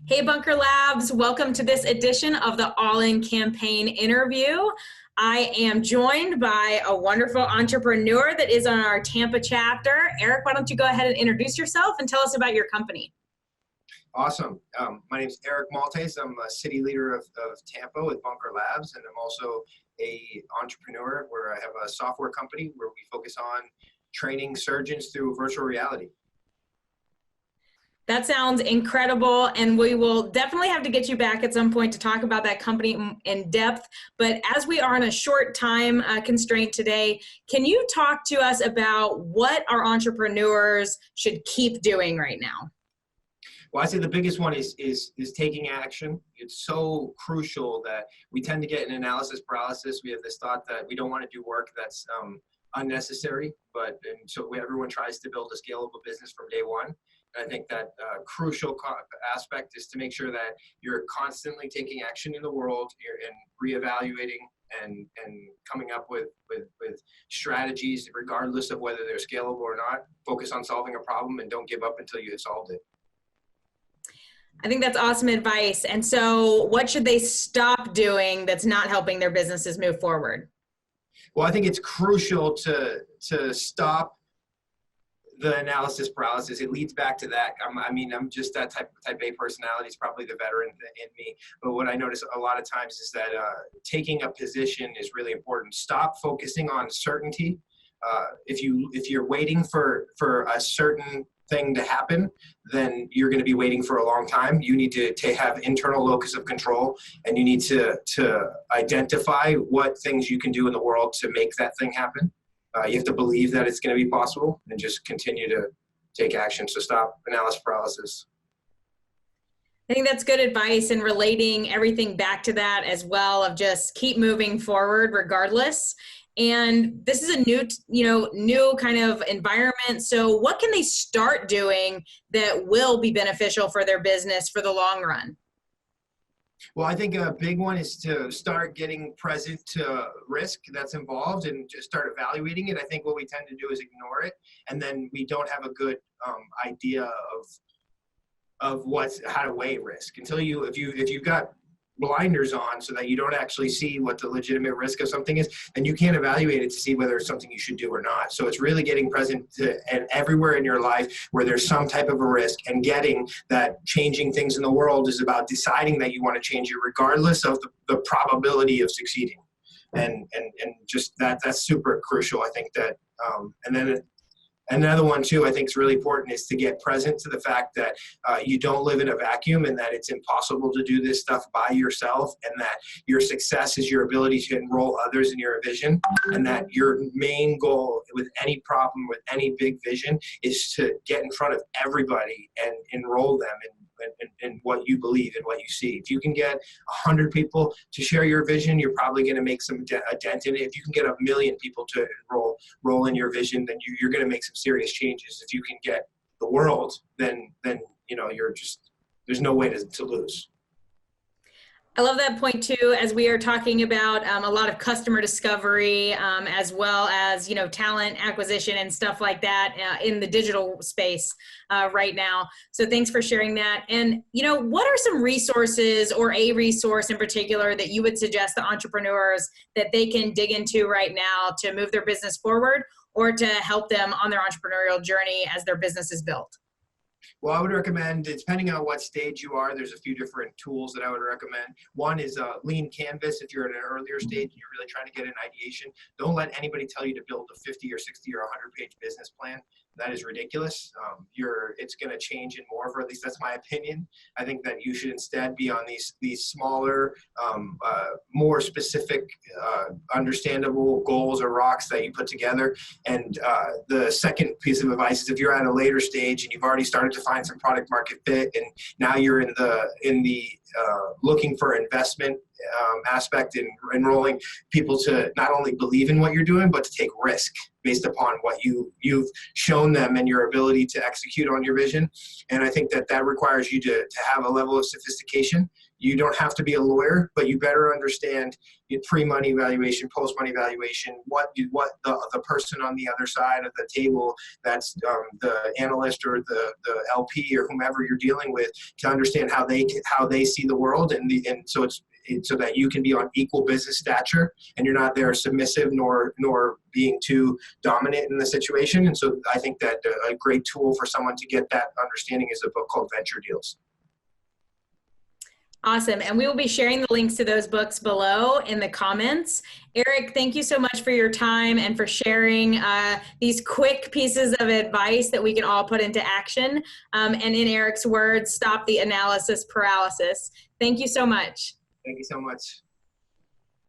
Hey, Bunker Labs, welcome to this edition of the All In Campaign interview. I am joined by a wonderful entrepreneur that is on our Tampa chapter. Erik, why don't you go ahead and introduce yourself and tell us about your company? Awesome. My name is Erik Maltais. I'm a city leader of Tampa with Bunker Labs, and I'm also a entrepreneur where I have a software company where we focus on training surgeons through virtual reality. That sounds incredible, and we will definitely have to get you back at some point to talk about that company in depth. But as we are on a short time constraint today, can you talk to us about what our entrepreneurs should keep doing right now? Well, I say the biggest one is taking action. It's so crucial that we tend to get an analysis paralysis. We have this thought that we don't want to do work that's unnecessary, so everyone tries to build a scalable business from day one. I think that crucial aspect is to make sure that you're constantly taking action in the world and reevaluating and coming up with strategies, regardless of whether they're scalable or not. Focus on solving a problem and don't give up until you have solved it. I think that's awesome advice. And so what should they stop doing that's not helping their businesses move forward? Well, I think it's crucial to stop the analysis paralysis. It leads back to that. I'm just that type A personality. It's probably the veteran in me. But what I notice a lot of times is that taking a position is really important. Stop focusing on certainty. If you're waiting for a certain thing to happen, then you're going to be waiting for a long time. You need to have internal locus of control, and you need to identify what things you can do in the world to make that thing happen. You have to believe that it's going to be possible and just continue to take action. So stop analysis paralysis. I think that's good advice, and relating everything back to that as well, of just keep moving forward regardless. And this is a new kind of environment. So what can they start doing that will be beneficial for their business for the long run? Well, I think a big one is to start getting present to risk that's involved and just start evaluating it. I think what we tend to do is ignore it, and then we don't have a good idea of how to weigh risk until if you've got blinders on so that you don't actually see what the legitimate risk of something is, then you can't evaluate it to see whether it's something you should do or not. So it's really getting present and everywhere in your life where there's some type of a risk, and getting that changing things in the world is about deciding that you want to change it regardless of the probability of succeeding. And just that's super crucial. I think that and then another one too, I think is really important, is to get present to the fact that you don't live in a vacuum, and that it's impossible to do this stuff by yourself, and that your success is your ability to enroll others in your vision, and that your main goal with any problem, with any big vision, is to get in front of everybody and enroll them in what you believe and what you see. If you can get 100 people to share your vision, you're probably going to make a dent in it. If you can get 1 million people to roll in your vision, then you're going to make some serious changes. If you can get the world, then there's no way to lose. I love that point too, as we are talking about a lot of customer discovery, as well as, talent acquisition and stuff like that in the digital space right now. So thanks for sharing that. And, what are some resources, or a resource in particular, that you would suggest to entrepreneurs that they can dig into right now to move their business forward, or to help them on their entrepreneurial journey as their business is built? Well, I would recommend, depending on what stage you are, there's a few different tools that I would recommend. One is Lean Canvas. If you're at an earlier stage and you're really trying to get an ideation, don't let anybody tell you to build a 50 or 60 or 100-page business plan. That is ridiculous. It's going to change in more, or at least that's my opinion. I think that you should instead be on these smaller, more specific, understandable goals or rocks that you put together. And the second piece of advice is, if you're at a later stage and you've already started to find some product market fit, and now you're in the looking for investment aspect and enrolling people to not only believe in what you're doing, but to take risk based upon what you've shown them and your ability to execute on your vision. And I think that requires you to have a level of sophistication. You don't have to be a lawyer, but you better understand pre-money valuation, post-money valuation, what the person on the other side of the table, that's the analyst or the LP or whomever you're dealing with, to understand how they see the world, and so it's so that you can be on equal business stature and you're not there submissive nor being too dominant in the situation. And so I think that a great tool for someone to get that understanding is a book called Venture Deals. Awesome. And we will be sharing the links to those books below in the comments. Erik, thank you so much for your time and for sharing these quick pieces of advice that we can all put into action. And in Erik's words, stop the analysis paralysis. Thank you so much. Thank you so much.